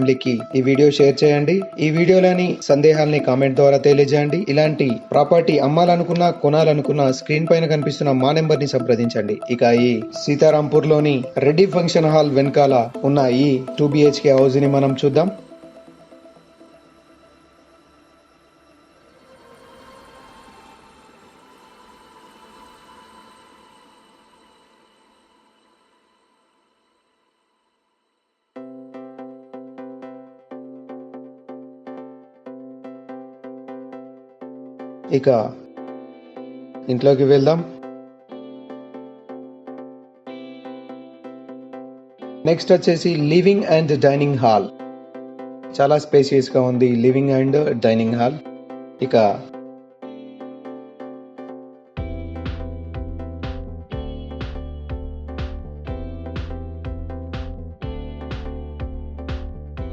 ఫ్యామిలీకి ఈ video share చేయండి. ఈ వీడియోలోని సందేహాల్ని కామెంట్ ద్వారా తెలియజేయండి. ఇలాంటి ప్రాపర్టీ అమ్మాలనుకున్నా కొనాలనుకున్నా స్క్రీన్ పైన కనిపిస్తున్న మా నెంబర్ ని సంప్రదించండి. ఇక ఈ సీతారాంపూర్ లోని రెడ్డి ఫంక్షన్ హాల్ వెనకాల ఉన్న ఈ 2 BHK హౌస్ ని మనం చూద్దాం. ఇక ఇంట్లోకి వెళ్దాం. నెక్స్ట్ వచ్చేసి లివింగ్ అండ్ డైనింగ్ హాల్. చాలా స్పేసియస్ గా ఉంది లివింగ్ అండ్ డైనింగ్ హాల్. ఇక